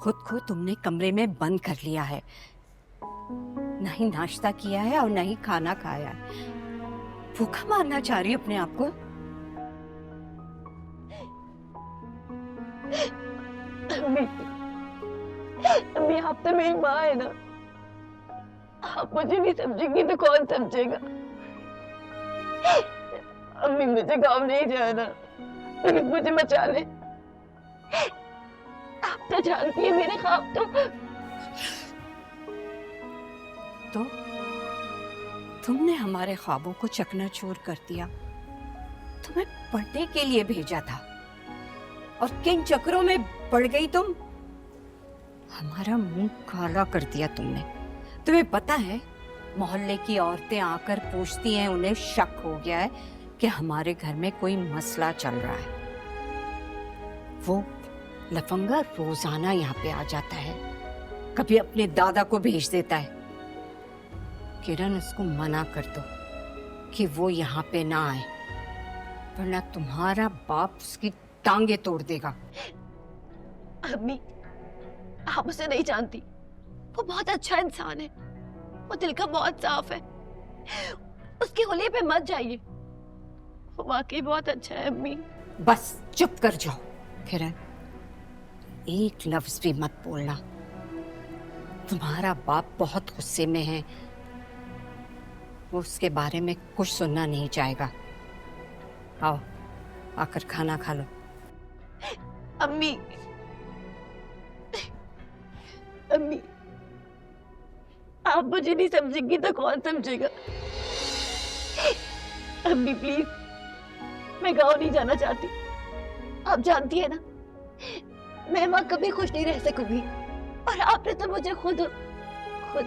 खुद को तुमने कमरे में बंद कर लिया है, ना ही नाश्ता किया है और ना ही खाना खाया है। भूखा मारना चाह रही अपने आप को? अम्मी, अम्मी आप तो मेरी माँ है ना, आप मुझे नहीं समझेंगी तो कौन समझेगा। अम्मी मुझे गाँव नहीं जाना, प्लीज मुझे बचा ले। आप तो जानती है मेरे ख्वाब तो तुमने हमारे ख्वाबों को चकनाचूर कर दिया। तुम्हें पढ़ने के लिए भेजा था और किन चक्रों में पड़ गई तुम। हमारा मुंह काला कर दिया तुमने। तुम्हें पता है, मोहल्ले की औरतें आकर पूछती हैं, उन्हें शक हो गया है कि हमारे घर में कोई मसला चल रहा है। वो लफंगा रोजाना यहाँ पे आ जाता है, कभी अपने दादा को भेज देता है। किरण, उसको मना कर दो कि वो यहाँ पे ना आए, वरना तुम्हारा बाप उसकी टांगे तोड़ देगा। अम्मी, आप उसे नहीं जानती, वो बहुत अच्छा इंसान है, वो दिल का बहुत साफ है, उसके हुलिये पे मत जाइए, वो वाकई बहुत अच्छा है। अम्मी बस चुप कर जाओ किरण, एक लफ्ज भी मत बोलना। तुम्हारा बाप बहुत गुस्से में है, वो उसके बारे में कुछ सुनना नहीं चाहेगा। आओ, आकर खाना खा लो। अम्मी, अम्मी आप मुझे नहीं समझेंगी तो कौन समझेगा। अम्मी प्लीज, मैं गांव नहीं जाना चाहती, आप जानती है ना मैं वहां कभी खुश नहीं रह सकूंगी, और आपने तो मुझे खुद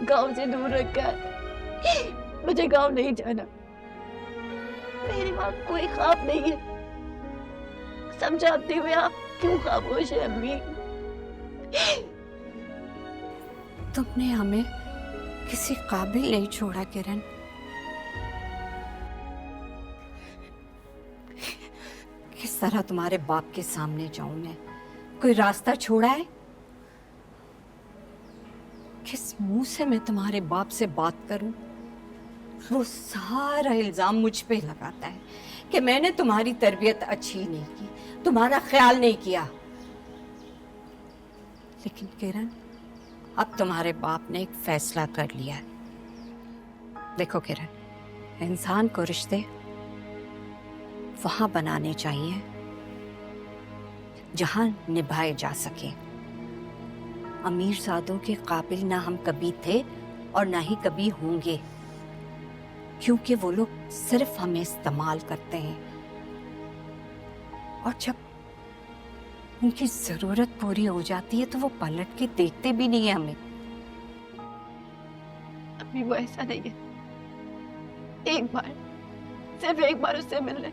गांव से दूर रखा है। मुझे गांव नहीं जाना, मेरे वहां कोई ख्वाब नहीं है, समझाते हुए आप क्यों खामोश है। अम्मी तुमने हमें किसी काबिल नहीं छोड़ा किरण। किस तरह तुम्हारे बाप के सामने जाऊं मैं? कोई रास्ता छोड़ा है? किस मुंह से मैं तुम्हारे बाप से बात करूं? वो सारा इल्जाम मुझ पे लगाता है कि मैंने तुम्हारी तरबियत अच्छी नहीं की, तुम्हारा ख्याल नहीं किया। लेकिन किरण, अब तुम्हारे बाप ने एक फैसला कर लिया है। देखो किरण, इंसान को रिश्ते वहां बनाने चाहिए जहां निभाए जा सके। अमीरजादों के काबिल ना हम कभी थे और ना ही कभी होंगे, क्योंकि वो लोग सिर्फ हमें इस्तेमाल करते हैं, और जब उनकी जरूरत पूरी हो जाती है तो वो पलट के देखते भी नहीं है हमें। अभी वो ऐसा नहीं है, एक बार, सिर्फ एक बार उससे मिल ले,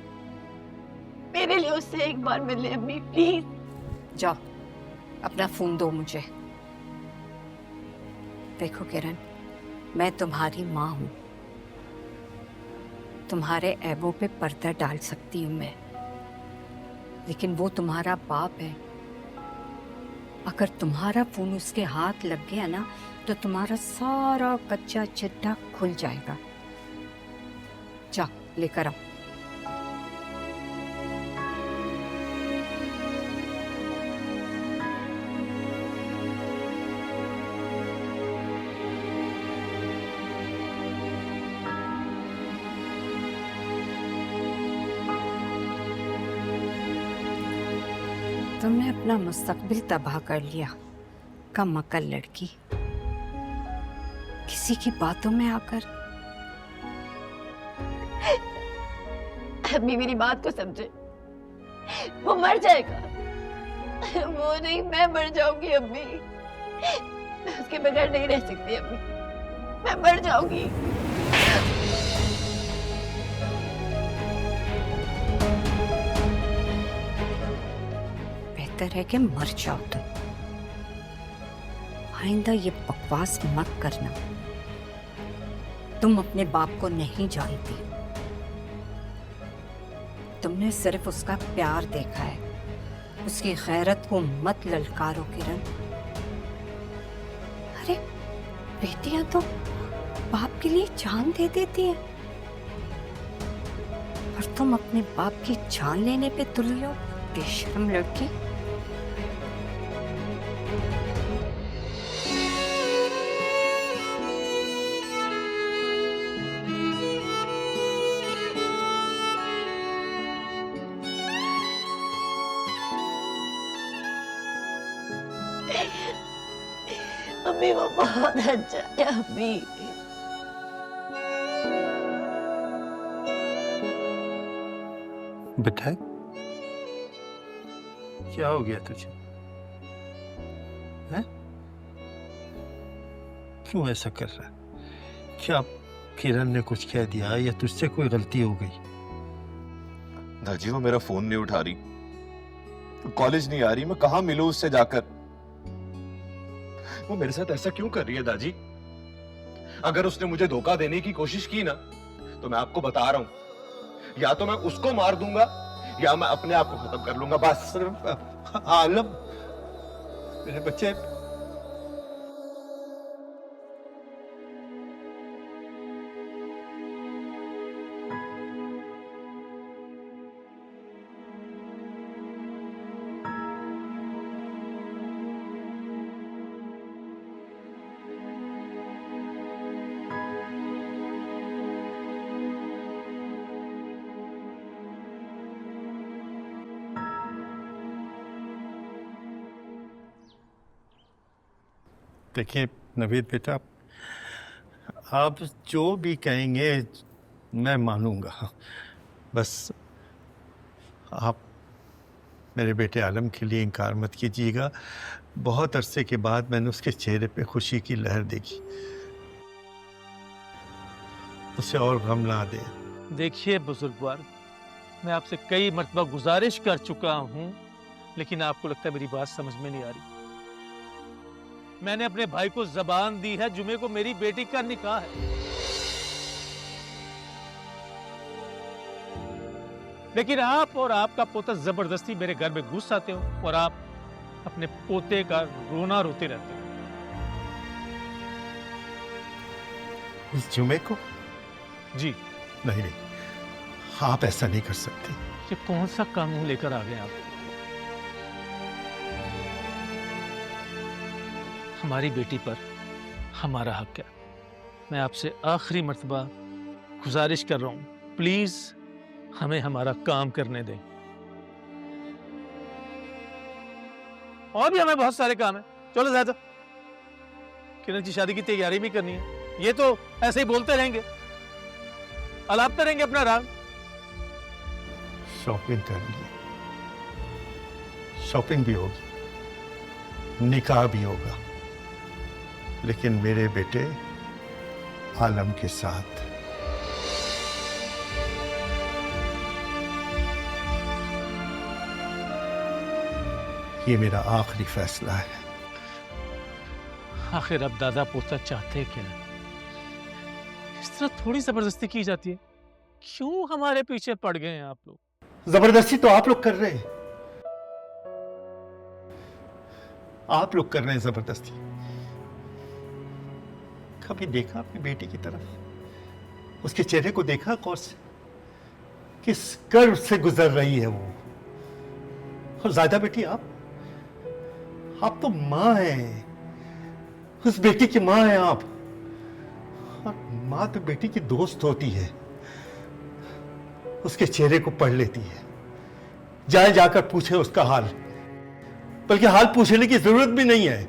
मेरे लिए उससे एक बार मिल ले। अम्मी प्लीज। जाओ, अपना फोन दो मुझे। देखो किरण, मैं तुम्हारी माँ हूं, तुम्हारे ऐबों पे पर्दा डाल सकती हूं मैं, लेकिन वो तुम्हारा बाप है। अगर तुम्हारा फोन उसके हाथ लग गया ना तो तुम्हारा सारा कच्चा चिट्ठा खुल जाएगा। जा, लेकर आओ। तुमने अपना मुस्तकबिल तबाह कर लिया, कम अकल लड़की। किसी की बातों में आकर। अम्मी मेरी बात को समझे, वो मर जाएगा। वो नहीं, मैं मर जाऊंगी। अम्मी, मैं उसके बगैर नहीं रह सकती। अम्मी, मैं मर जाऊंगी। बेहतर है कि मर जाओ तुम। आइंदा ये बकवास मत करना। तुम अपने बाप को नहीं जानती, तुमने सिर्फ उसका प्यार देखा है, उसकी गैरत को मत ललकारो किरण। अरे बेटियां तो बाप के लिए जान दे देती हैं, और तुम अपने बाप की जान लेने पे तुली हो, बेशर्म लड़की। अम्मी वो बहुत अच्छा है अम्मी। बेटा क्या हो गया तुझे? हैं? क्यों ऐसा कर रहा है? क्या किरण ने कुछ कह दिया या तुझसे कोई गलती हो गई? दादी वो मेरा फोन नहीं उठा रही, कॉलेज नहीं आ रही, मैं कहाँ मिलूं उससे जाकर? वो मेरे साथ ऐसा क्यों कर रही है दादी? अगर उसने मुझे धोखा देने की कोशिश की ना, तो मैं आपको बता रहा हूं, या तो मैं उसको मार दूंगा या मैं अपने आप को खत्म कर लूंगा, बस। आलम मेरे बच्चे, देखिए नवीद बेटा, आप जो भी कहेंगे मैं मानूंगा, बस आप मेरे बेटे आलम के लिए इनकार मत कीजिएगा। बहुत अरसे के बाद मैंने उसके चेहरे पे खुशी की लहर देखी, उसे और गम ना दे। देखिए बुजुर्गवार, मैं आपसे कई मर्तबा गुजारिश कर चुका हूं, लेकिन आपको लगता है मेरी बात समझ में नहीं आ रही। मैंने अपने भाई को जबान दी है, जुमे को मेरी बेटी का निकाह है, लेकिन आप और आपका पोता जबरदस्ती मेरे घर में घुस आते हो और आप अपने पोते का रोना रोते रहते हो। इस जुमे को? जी नहीं नहीं, आप ऐसा नहीं कर सकते। ये कौन सा कानून लेकर आ गए आप? हमारी बेटी पर हमारा हक है। मैं आपसे आखिरी मर्तबा गुजारिश कर रहा हूं, प्लीज हमें हमारा काम करने दें। और भी हमें बहुत सारे काम है, चलो ज्यादा। किरण की शादी की तैयारी भी करनी है, ये तो ऐसे ही बोलते रहेंगे, अलापते रहेंगे अपना राग। शॉपिंग करनी है, शॉपिंग भी होगी, निकाह भी होगा, लेकिन मेरे बेटे आलम के साथ। ये मेरा आखिरी फैसला है। आखिर अब दादा पोता चाहते क्या है? इस तरह थोड़ी जबरदस्ती की जाती है। क्यों हमारे पीछे पड़ गए हैं आप लोग? जबरदस्ती तो आप लोग कर रहे हैं, आप लोग कर रहे हैं जबरदस्ती। कभी देखा अपनी बेटी की तरफ? उसके चेहरे को देखा? कौन से किस कर्व से गुजर रही है वो? और ज्यादा बेटी आप तो मां हैं, उस बेटी की मां हैं आप। और मां तो बेटी की दोस्त होती है, उसके चेहरे को पढ़ लेती है, जाए जाकर पूछे उसका हाल, बल्कि हाल पूछने की जरूरत भी नहीं है,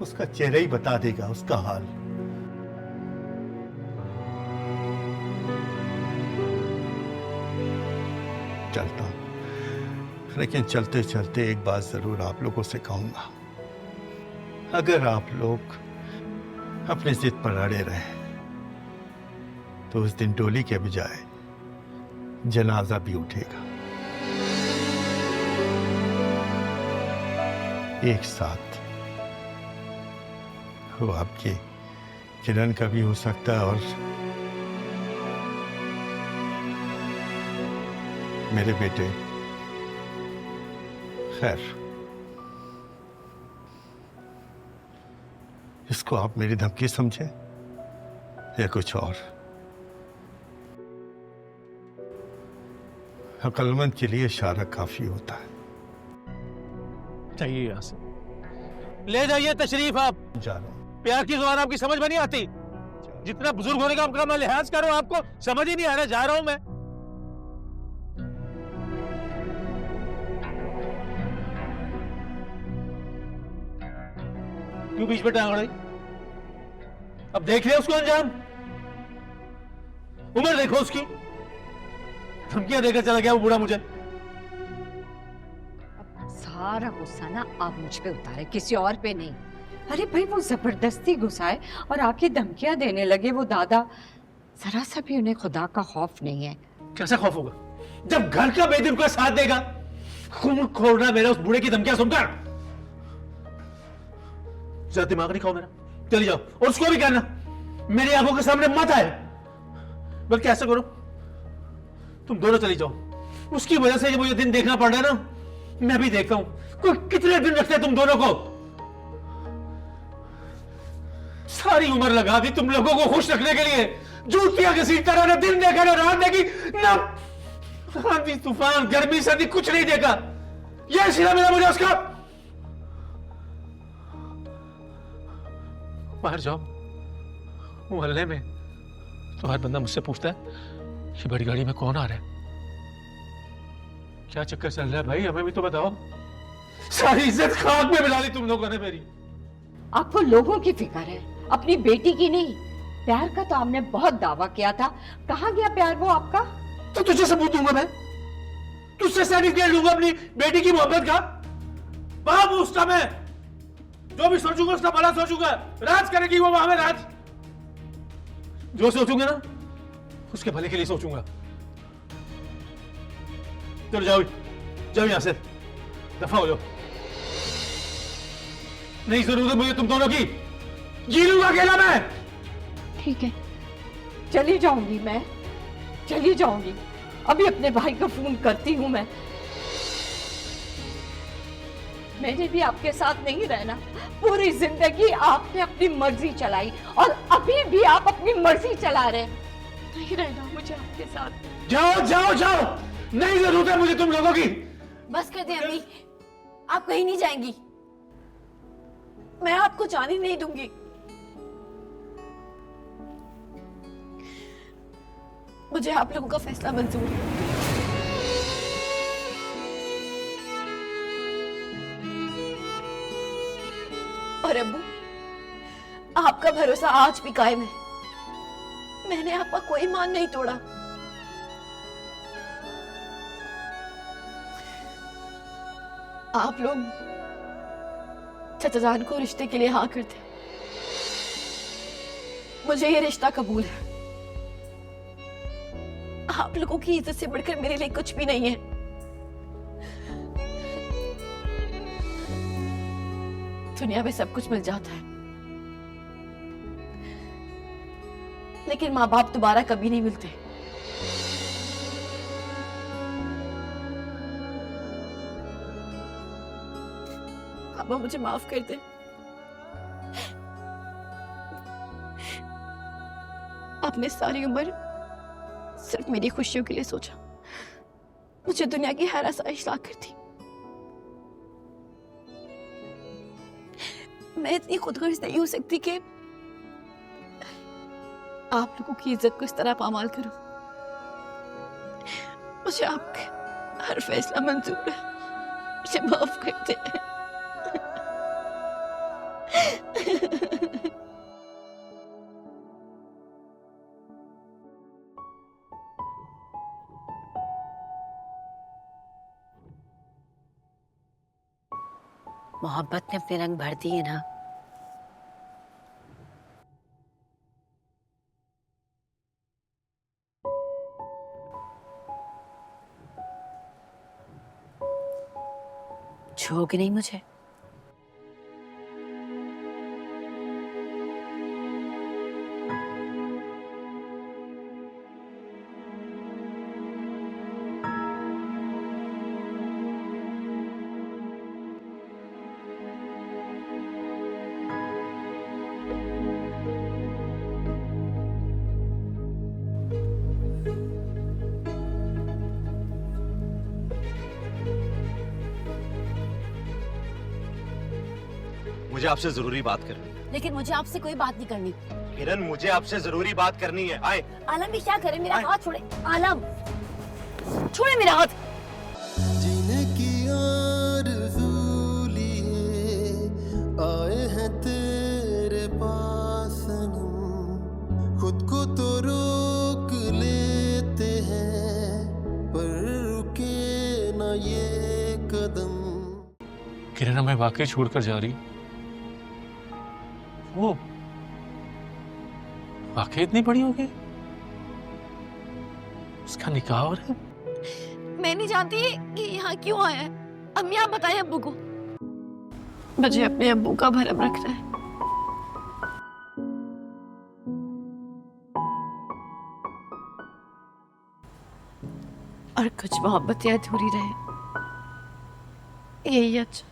उसका चेहरा ही बता देगा उसका हाल। चलता हूं, लेकिन चलते चलते एक बात जरूर आप लोगों से कहूंगा। अगर आप लोग अपनी जिद पर अड़े रहे तो उस दिन डोली के बजाय जनाजा भी उठेगा, एक साथ। वो आपके किरण का भी हो सकता है और मेरे बेटे, खैर, इसको आप मेरी धमकी समझे या कुछ और। अक्लमंद के लिए इशारा काफी होता है। चाहिए यहाँ से ले जाइए तशरीफ। आप जा रहा हूं। प्यार की जुबान आपकी समझ में नहीं आती। जितना बुजुर्ग होने का आपका मैं लिहाज कर रहा हूं, आपको समझ ही नहीं आ रहा। जा रहा हूं मैं। क्यों बीच में टांग अड़ाई? अब देख लिया उसको अंजाम। उम्र देखो उसकी, धमकियां देकर चला गया वो बूढ़ा मुझे। सारा गुस्सा ना आप मुझ पे उतारे, किसी और पे नहीं। अरे भाई, वो जबरदस्ती घुसाए और आके धमकियां देने लगे। वो दादा, जरा सा भी उन्हें खुदा का खौफ नहीं है। कैसा खौफ होगा जब घर का बेदी उनका साथ देगा? खून खोलना मेरा उस बूढ़े की धमकियां सुनकर। ज्यादा दिमाग नहीं खाओ मेरा, चली जाओ। और उसको भी कहना मेरी आंखों के सामने मत आए। बल्कि ऐसा करो, तुम दोनों चली जाओ। उसकी वजह से मुझे दिन देखना पड़ रहा है ना, मैं भी देखता हूं। कोई कितने दिन रखते तुम दोनों को? सारी उम्र लगा दी तुम लोगों को खुश रखने के लिए। जूतियां घसीटता रहा, ना दिन देखा, ना रात देखी, ना आंधी तूफान गर्मी सर्दी कुछ नहीं देखा। यह सिला मिला मुझे उसका। बाहर जाओ, मोहल्ले में तो हर बंदा मुझसे पूछता है कि बड़ी गाड़ी में कौन आ रहा है। क्या चक्कर चल रहा है भाई, हमें भी तो बताओ। सारी इज्जत खाक में मिला दी तुम लोगों ने मेरी। आपको लोगों की फिक्र है, अपनी बेटी की नहीं। प्यार का तो आपने बहुत दावा किया था, कहाँ गया प्यार वो आपका? तो तुझे सबूत दूंगा मैं, तुझसे सर्टिफिकेट लूंगा अपनी बेटी की मोहब्बत का। बाप उसका मैं जो भी सोचूंगा उसका भला सोचूंगा। राज करेगी वो वहां में राज। जो सोचूंगा ना उसके भले के लिए सोचूंगा। चलो जाओ, जाओ यहां से, दफा हो जाओ। नहीं जरूरत है मुझे तुम दोनों की, जी लूंगा अकेला मैं। ठीक है, चली जाऊंगी मैं, चली जाऊंगी। अभी अपने भाई को फोन करती हूँ मैं। मैंने भी आपके साथ नहीं रहना। पूरी जिंदगी आपने अपनी मर्जी चलाई और अभी भी आप अपनी मर्जी चला रहे। नहीं रहना मुझे आपके साथ। जाओ जाओ जाओ, नहीं जरूरत है मुझे तुम लोगों की। बस कर दे अम्मी, आप कहीं नहीं जाएंगी। मैं आपको जाने नहीं दूंगी। मुझे आप लोगों का फैसला मंजूर है। और अब्बू, आपका भरोसा आज भी कायम है। मैंने आपका कोई मान नहीं तोड़ा। आप लोग चाचा जान को रिश्ते के लिए हाँ करते, मुझे ये रिश्ता कबूल है। आप लोगों की इज्जत से बढ़कर मेरे लिए कुछ भी नहीं है। दुनिया में सब कुछ मिल जाता है, लेकिन माँ बाप दोबारा कभी नहीं मिलते। पापा मुझे माफ कर दे। आपने सारी उम्र सिर्फ मेरी खुशियों के लिए सोचा। मुझे दुनिया की हर आसाइश ला कर दी। मैं इतनी खुदगर्ज नहीं हो सकती कि आप लोगों की इज्जत को इस तरह पामाल करूं। मुझे आपका हर फैसला मंजूर है। मुझे माफ कर दे। मोहब्बत ने अपने रंग भर दिए ना। छोड़ोगे नहीं मुझे? मुझे आपसे जरूरी बात करनी है। लेकिन मुझे आपसे कोई बात नहीं करनी। किरण, मुझे आपसे जरूरी बात करनी है। आए। आलम भी क्या करे, मेरा हाथ छोड़े। आलम, छोड़े मेरा हाथ। जीने की आरज़ू लिए आए हैं तेरे पास सनम, खुद को तो रोक लेते हैं पर रुके ना ये कदम। किरण हमें वाकई छोड़कर जा रही, वो वाकई इतनी बड़ी हो गई, उसका निकाह हो रहा है। मैं नहीं जानती कि यहाँ क्यों आया है। अम्मी आप बताएं अब्बू को। मुझे अपने अब्बू का भरम रखना है। और कुछ मोहब्बतें अधूरी रहे, यही अच्छा।